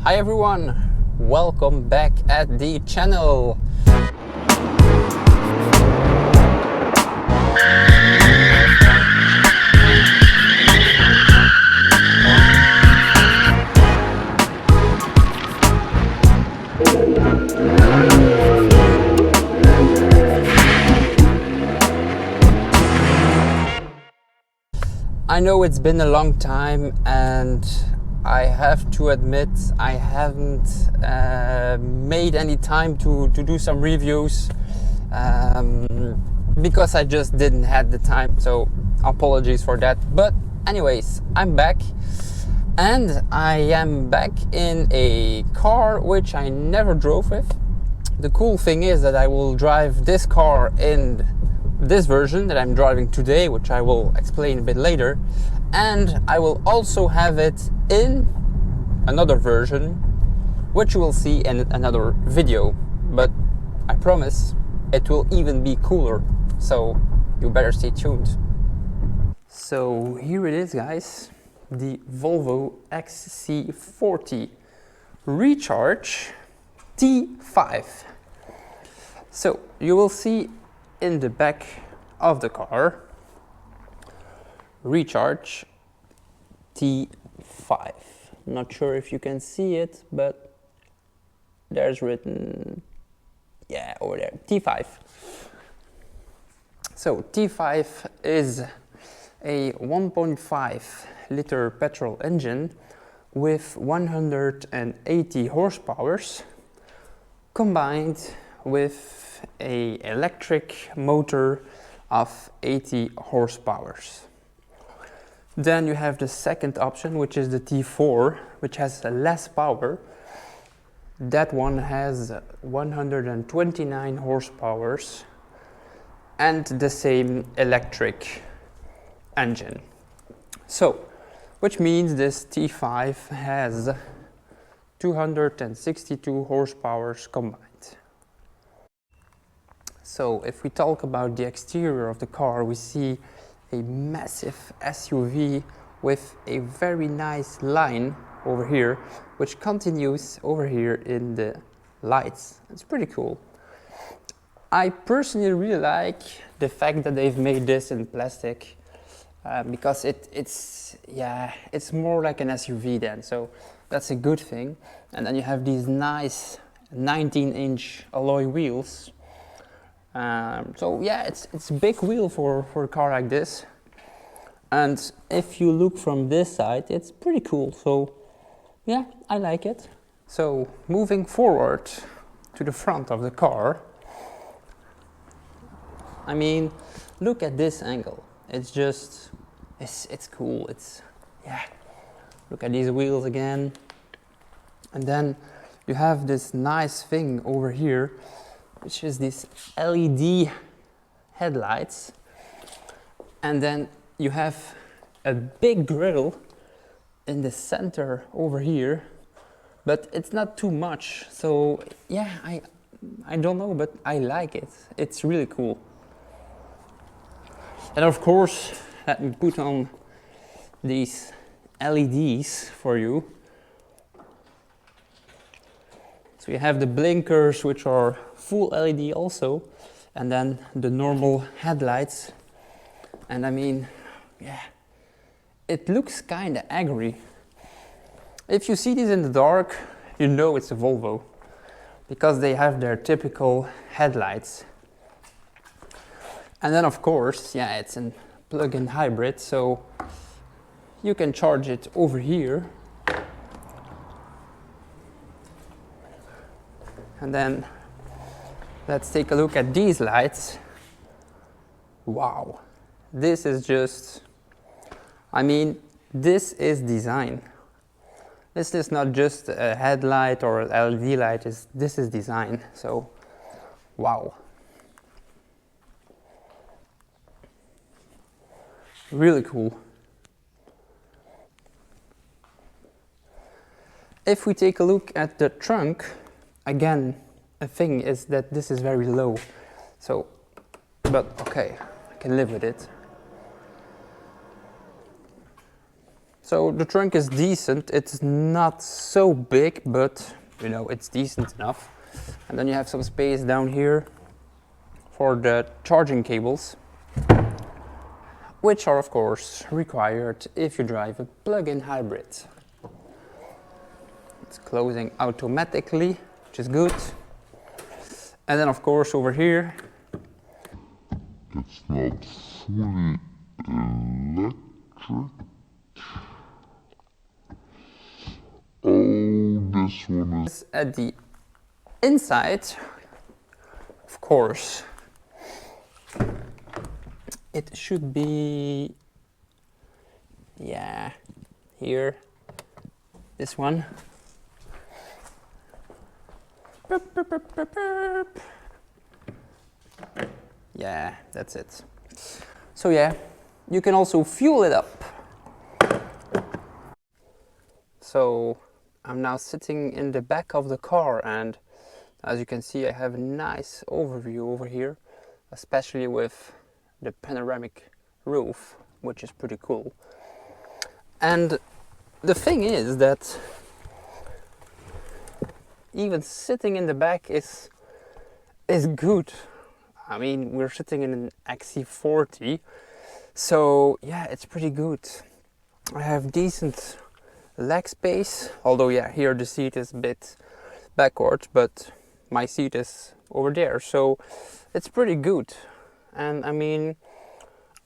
Hi everyone, welcome back at the channel. I know it's been a long time and I have to admit I haven't made any time to do some reviews because I just didn't have the time, so apologies for that. But anyways, I'm back, and I am back in a car which I never drove with. The cool thing is that I will drive this car in this version that I'm driving today, which I will explain a bit later, and I will also have it in another version which you will see in another video, but I promise it will even be cooler, so you better stay tuned. So here it is, guys, the Volvo XC40 Recharge T5. So you will see in the back of the car, Recharge T5. Not sure if you can see it, but there's written, yeah, over there, T5. So T5 is a 1.5 liter petrol engine with 180 horsepower combined with a electric motor of 80 horsepower. Then you have the second option, which is the T4, which has less power. That one has 129 horsepower and the same electric engine. So, which means this T5 has 262 horsepower combined. So if we talk about the exterior of the car, we see a massive SUV with a very nice line over here, which continues over here in the lights. It's pretty cool. I personally really like the fact that they've made this in plastic because it's more like an SUV then, so that's a good thing. And then you have these nice 19-inch alloy wheels. So yeah, it's a big wheel for a car like this. And if you look from this side, it's pretty cool. So yeah, I like it. So moving forward to the front of the car, I mean, look at this angle. It's just, it's cool. Yeah, look at these wheels again. And then you have this nice thing over here, which is these LED headlights, and then you have a big grille in the center over here, but it's not too much. So yeah, I don't know, but I like it. It's really cool. And of course, let me put on these LEDs for you. So you have the blinkers, which are full LED also, and then the normal headlights. And I mean, yeah, it looks kind of angry. If you see these in the dark, you know it's a Volvo, because they have their typical headlights. And then of course, yeah, it's a plug-in hybrid, so you can charge it over here. And then let's take a look at these lights. Wow, this is just, I mean, this is design. This is not just a headlight or an LED light, this is design. So, wow. Really cool. If we take a look at the trunk, again, a thing is that this is very low, so, but okay, I can live with it. So the trunk is decent. It's not so big, but you know, it's decent enough. And then you have some space down here for the charging cables, which are of course required if you drive a plug-in hybrid. It's closing automatically, which is good. And then of course over here, it's not fully electric. Oh, this one is at the inside, of course, it should be, yeah, here, this one. Yeah, that's it. So yeah, you can also fuel it up. So I'm now sitting in the back of the car, and as you can see, I have a nice overview over here, especially with the panoramic roof, which is pretty cool. And the thing is that even sitting in the back is good. I mean, we're sitting in an XC40, so yeah, it's pretty good. I have decent leg space, although yeah, here the seat is a bit backwards, but my seat is over there, so it's pretty good. And I mean,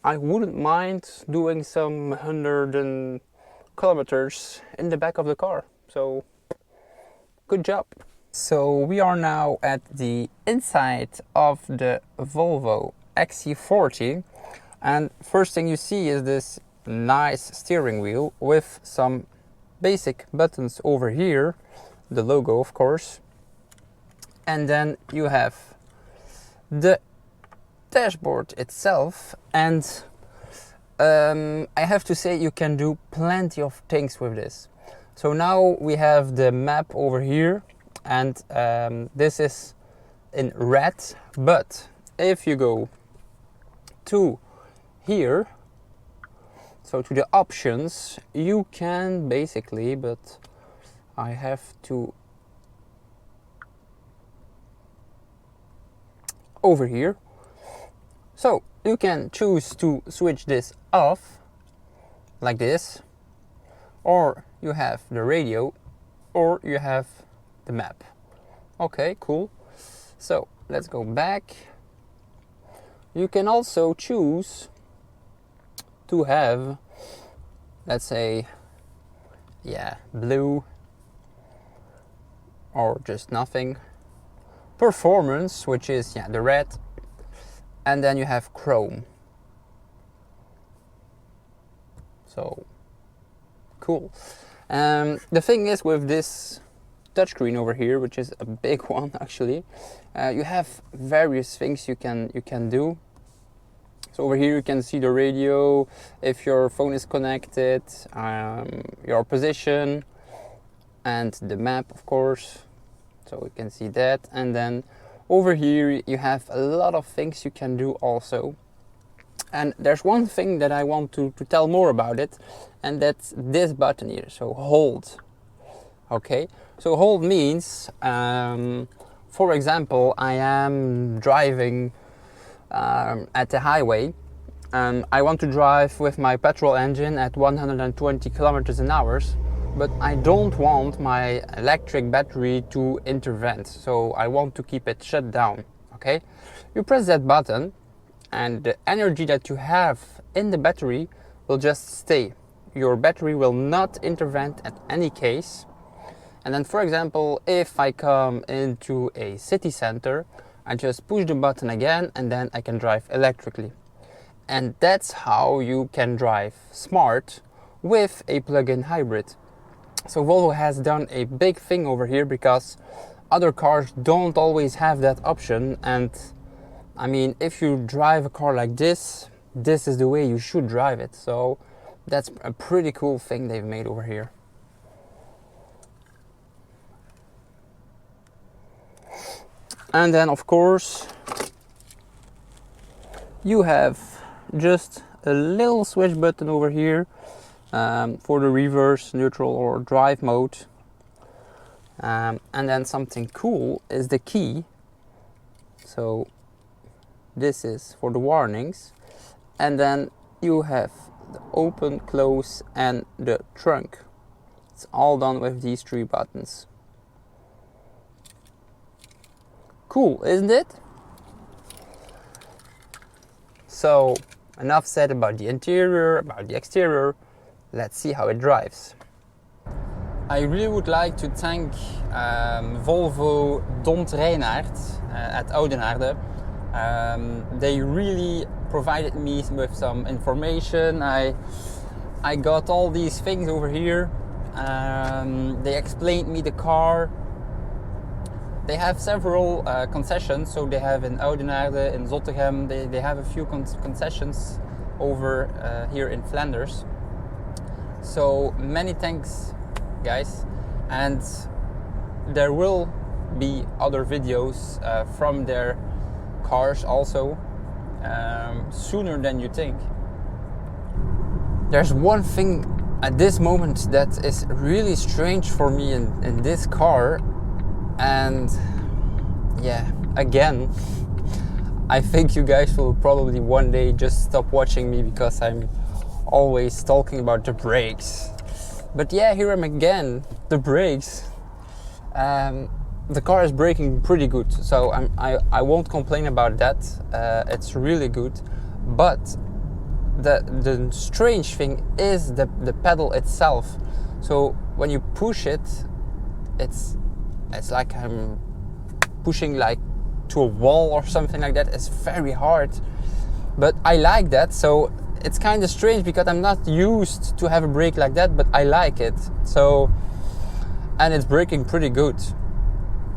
I wouldn't mind doing some 100 kilometers in the back of the car, so good job. So we are now at the inside of the Volvo XC40, and first thing you see is this nice steering wheel with some basic buttons over here, the logo of course, and then you have the dashboard itself, and I have to say you can do plenty of things with this. So now we have the map over here, and this is in red, but if you go to here, so to the options, you can basically, but I have to over here. So you can choose to switch this off like this, or you have the radio, or you have the map. Okay, cool. So let's go back. You can also choose to have, let's say, yeah, blue or just nothing. Performance, which is yeah, the red, and then you have chrome. So cool. The thing is with this touchscreen over here, which is a big one actually, you have various things you can do. So over here you can see the radio, if your phone is connected, your position, and the map of course. So you can see that, and then over here you have a lot of things you can do also. And there's one thing that I want to tell more about it, and that's this button here, so hold. Okay, so hold means, for example, I am driving at the highway, and I want to drive with my petrol engine at 120 kilometers an hour, but I don't want my electric battery to intervene, so I want to keep it shut down. Okay, you press that button, and the energy that you have in the battery will just stay. Your battery will not intervene at any case. And then, for example, if I come into a city center, I just push the button again, and then I can drive electrically. And that's how you can drive smart with a plug-in hybrid. So Volvo has done a big thing over here, because other cars don't always have that option. And I mean, if you drive a car like this, this is the way you should drive it. So that's a pretty cool thing they've made over here. And then of course you have just a little switch button over here for the reverse, neutral or drive mode. And then something cool is the key. So this is for the warnings, and then you have the open, close and the trunk. It's all done with these 3 buttons. Cool, isn't it? So enough said about the interior, about the exterior. Let's see how it drives. I really would like to thank Volvo Reynaert at Oudenaarde. They really provided me with some information. I got all these things over here. They explained me the car. They have several concessions, so they have in Oudenaarde, in Zottegem, they have a few concessions over here in Flanders. So many thanks, guys, and there will be other videos from their cars also sooner than you think. There's one thing at this moment that is really strange for me in this car, and yeah, again, I think you guys will probably one day just stop watching me because I'm always talking about the brakes. But yeah, here I'm again, the brakes. The car is braking pretty good, so I won't complain about that. It's really good, but the strange thing is the pedal itself. So when you push it, it's like I'm pushing like to a wall or something like that. It's very hard, but I like that. So it's kind of strange because I'm not used to have a brake like that, but I like it. So, and it's braking pretty good.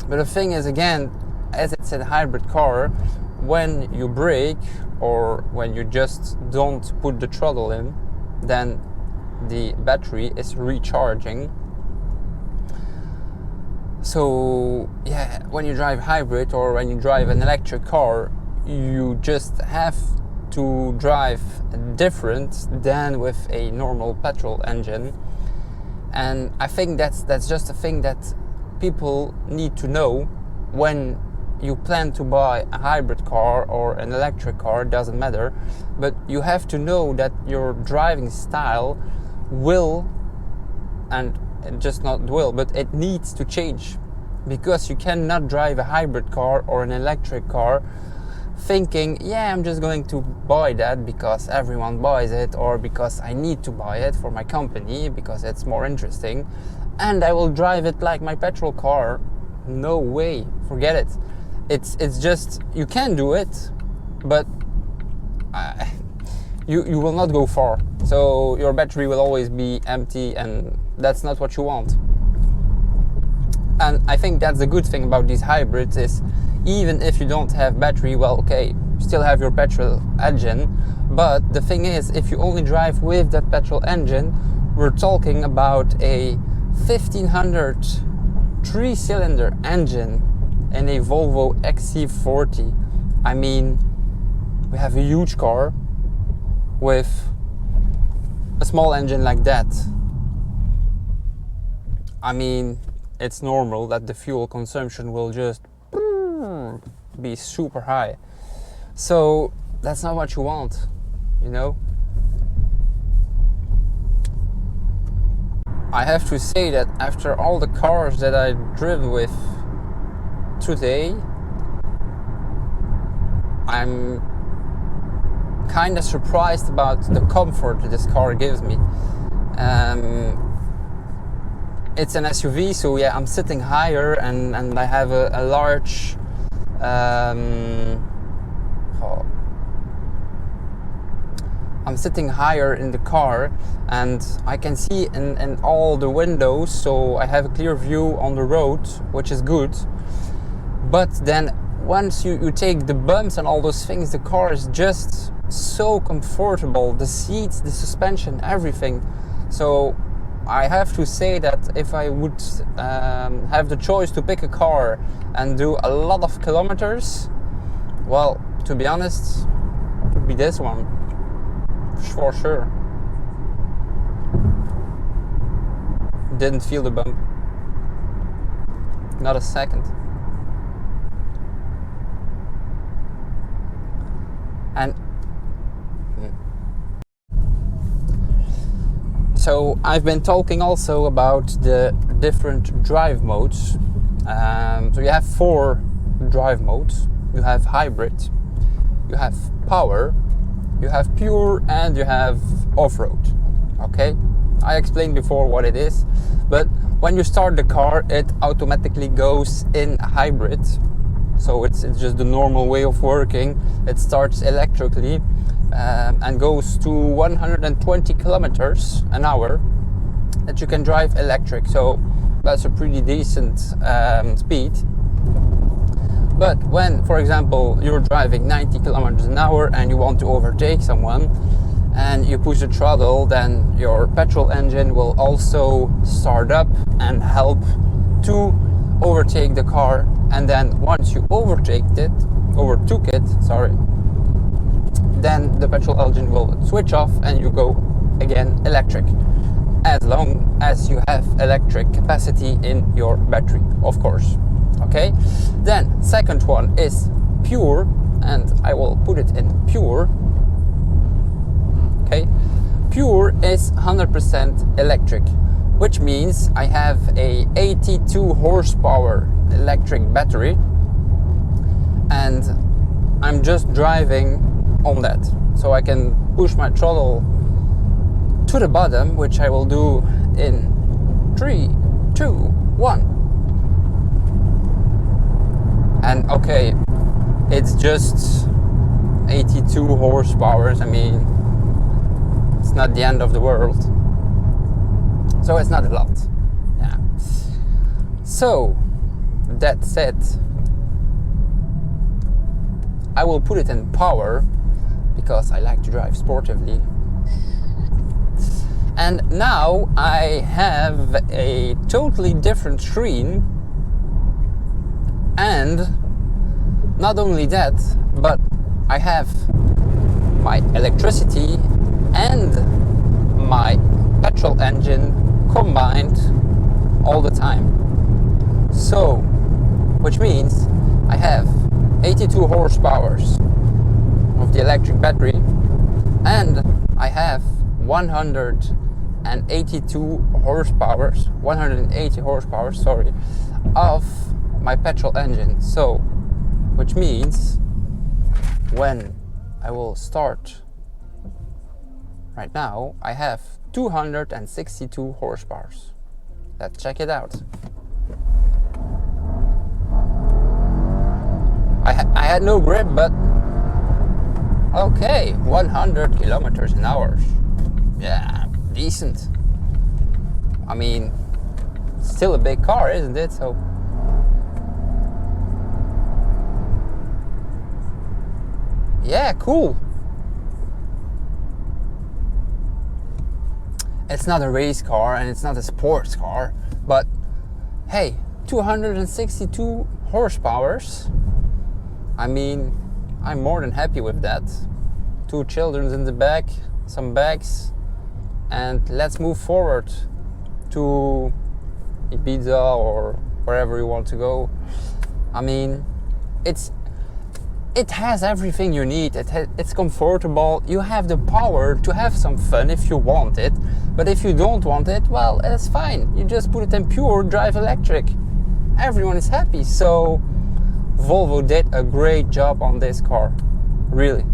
But the thing is, again, as it's a hybrid car, when you brake or when you just don't put the throttle in, then the battery is recharging. So yeah, when you drive hybrid or when you drive an electric car, you just have to drive different than with a normal petrol engine. And I think that's just a thing that people need to know when you plan to buy a hybrid car or an electric car, doesn't matter, but you have to know that your driving style will, and just not will, but it needs to change, because you cannot drive a hybrid car or an electric car thinking, yeah, I'm just going to buy that because everyone buys it, or because I need to buy it for my company because it's more interesting, and I will drive it like my petrol car. No way, forget it. It's just, you can do it, but you will not go far. So your battery will always be empty, and that's not what you want. And I think that's the good thing about these hybrids is, even if you don't have battery, well, okay, you still have your petrol engine. But the thing is, if you only drive with that petrol engine, we're talking about a 1500 3-cylinder engine in a Volvo XC40. I mean, we have a huge car with a small engine like that. I mean, it's normal that the fuel consumption will just be super high. So that's not what you want, you know? I have to say that after all the cars that I've driven with today, I'm kind of surprised about the comfort this car gives me. It's an SUV, so yeah, I'm sitting higher, and I have a large I'm sitting higher in the car, and I can see in all the windows, so I have a clear view on the road, which is good. But then once you take the bumps and all those things, the car is just so comfortable, the seats, the suspension, everything. So I have to say that if I would have the choice to pick a car and do a lot of kilometers, well, to be honest, it would be this one, for sure. didn't feel the bump. Not a second. And so I've been talking also about the different drive modes. So you have 4 drive modes. You have hybrid, you have power, you have pure, and you have off-road. Okay, I explained before what it is, but when you start the car, it automatically goes in hybrid. So it's just the normal way of working. It starts electrically and goes to 120 kilometers an hour that you can drive electric. So that's a pretty decent speed. But when, for example, you're driving 90 kilometers an hour and you want to overtake someone and you push the throttle, then your petrol engine will also start up and help to overtake the car. And then once you overtook it, then the petrol engine will switch off and you go again electric, as long as you have electric capacity in your battery, of course. Okay, then second one is pure, and I will put it in pure. Okay, pure is 100% electric, which means I have a 82 horsepower electric battery and I'm just driving on that. So I can push my throttle to the bottom, which I will do in 3, 2, 1. And okay, it's just 82 horsepower. I mean, it's not the end of the world. So it's not a lot. Yeah. So that said, I will put it in power because I like to drive sportively. And now I have a totally different screen. And not only that, but I have my electricity and my petrol engine combined all the time. So, which means I have 82 horsepower of the electric battery and I have 180 horsepower, sorry, of my petrol engine. So, which means when I will start right now, I have 262 horsepower. Let's check it out. I had no grip, but okay, 100 kilometers an hour. Yeah, decent. I mean, still a big car, isn't it? So yeah, cool. It's not a race car and it's not a sports car, but hey, 262 horsepower. I mean, I'm more than happy with that. 2 children in the back, some bags, and let's move forward to Ibiza or wherever you want to go. I mean, it has everything you need. It's comfortable. You have the power to have some fun if you want it. But if you don't want it, well, that's fine. You just put it in pure, drive electric. Everyone is happy. So Volvo did a great job on this car. Really.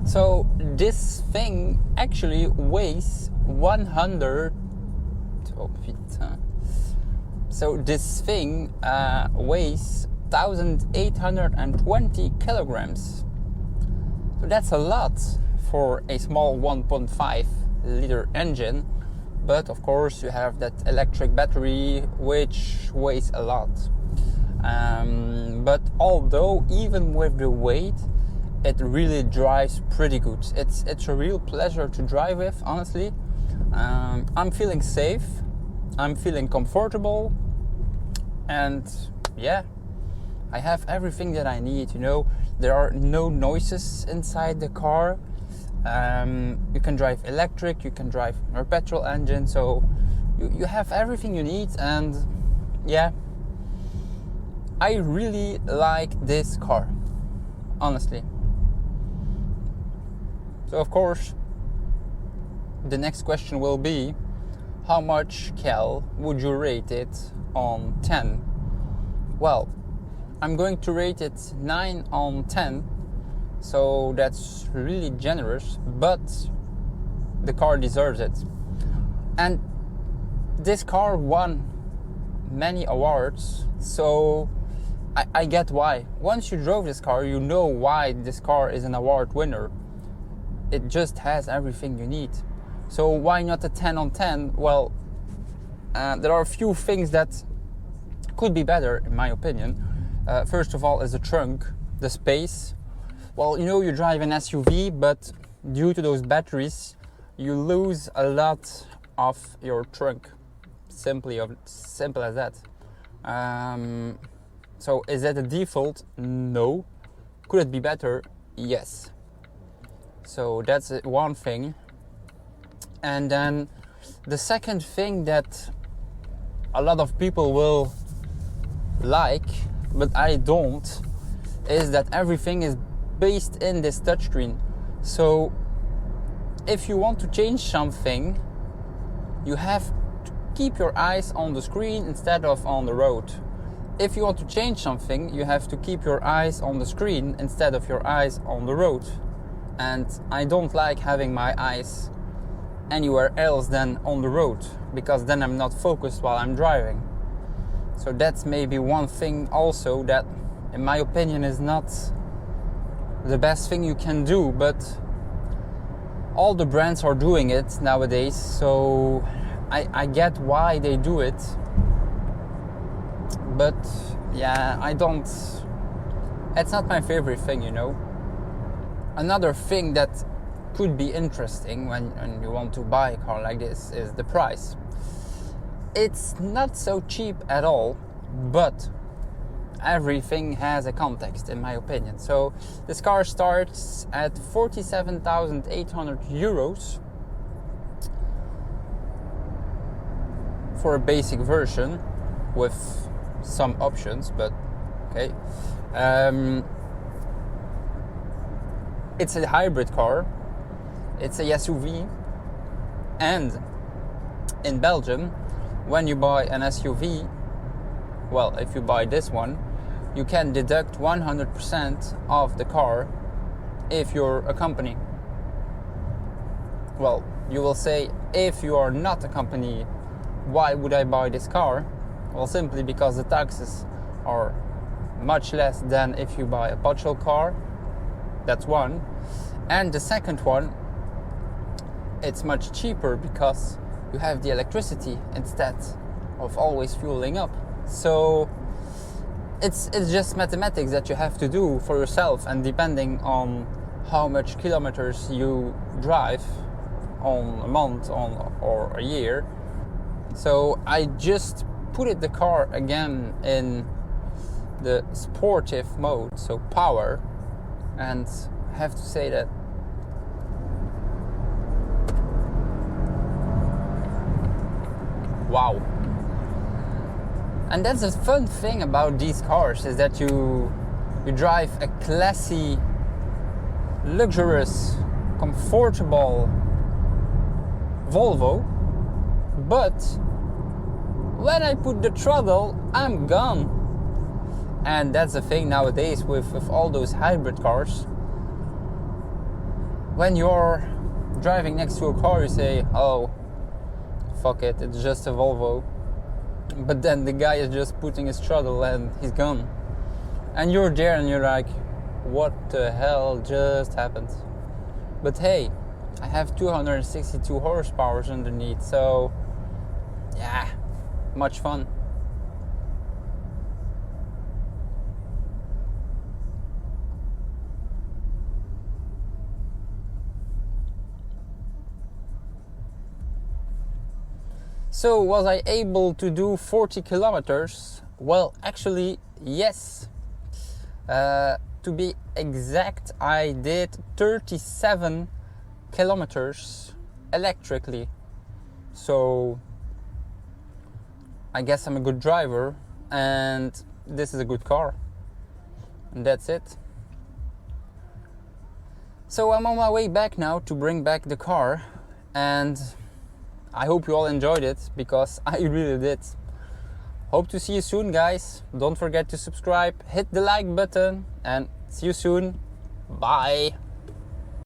So this thing actually weighs 100. Oh, putain. So this thing weighs 1,820 kilograms. So that's a lot for a small 1.5 liter engine. But of course you have that electric battery which weighs a lot. But although even with the weight, it really drives pretty good. It's a real pleasure to drive with, honestly. I'm feeling safe. I'm feeling comfortable. And yeah, I have everything that I need, you know. There are no noises inside the car. You can drive electric, you can drive a petrol engine, so you have everything you need. And yeah, I really like this car, honestly. So of course, the next question will be, how much, Kel, would you rate it on 10? Well, I'm going to rate it 9 on 10, so that's really generous, but the car deserves it. And this car won many awards, so I get why. Once you drove this car, you know why this car is an award winner. It just has everything you need. So why not a 10 on 10? Well, there are a few things that could be better, in my opinion. First of all is the trunk, the space. Well, you know, you drive an SUV, but due to those batteries, you lose a lot of your trunk. Simple as that. So is that a default? No. Could it be better? Yes. So that's one thing. And then the second thing that a lot of people will like, but I don't, is that everything is based in this touchscreen. So if you want to change something, you have to keep your eyes on the screen instead of on the road. If you want to change something, you have to keep your eyes on the screen instead of your eyes on the road. And I don't like having my eyes anywhere else than on the road, because then I'm not focused while I'm driving. So that's maybe one thing also that, in my opinion, is not the best thing you can do, but all the brands are doing it nowadays, so I get why they do it. But yeah, it's not my favorite thing, you know. Another thing that could be interesting when you want to buy a car like this is the price. It's not so cheap at all, but everything has a context, in my opinion. So this car starts at 47,800 euros for a basic version with some options, but okay. It's a hybrid car, it's a SUV, and in Belgium, when you buy an SUV, well, if you buy this one, you can deduct 100% of the car if you're a company. Well, you will say, if you are not a company, why would I buy this car? Well, simply because the taxes are much less than if you buy a petrol car. That's one. And the second one, it's much cheaper because you have the electricity instead of always fueling up. So it's just mathematics that you have to do for yourself, and depending on how much kilometers you drive on a month or a year. So I just put the car again in the sportive mode, so power, and I have to say that wow. And that's the fun thing about these cars, is that you drive a classy, luxurious, comfortable Volvo, but when I put the throttle, I'm gone. And that's the thing nowadays with all those hybrid cars. When you're driving next to a car, you say, oh, fuck it, it's just a Volvo. But then the guy is just putting his throttle and he's gone. And you're there and you're like, what the hell just happened? But hey, I have 262 horsepower underneath, so yeah, much fun. So was I able to do 40 kilometers? Well, actually, yes. To be exact, I did 37 kilometers electrically. So I guess I'm a good driver and this is a good car. And that's it. So I'm on my way back now to bring back the car, and I hope you all enjoyed it, because I really did. Hope to see you soon, guys. Don't forget to subscribe, hit the like button, and see you soon. Bye.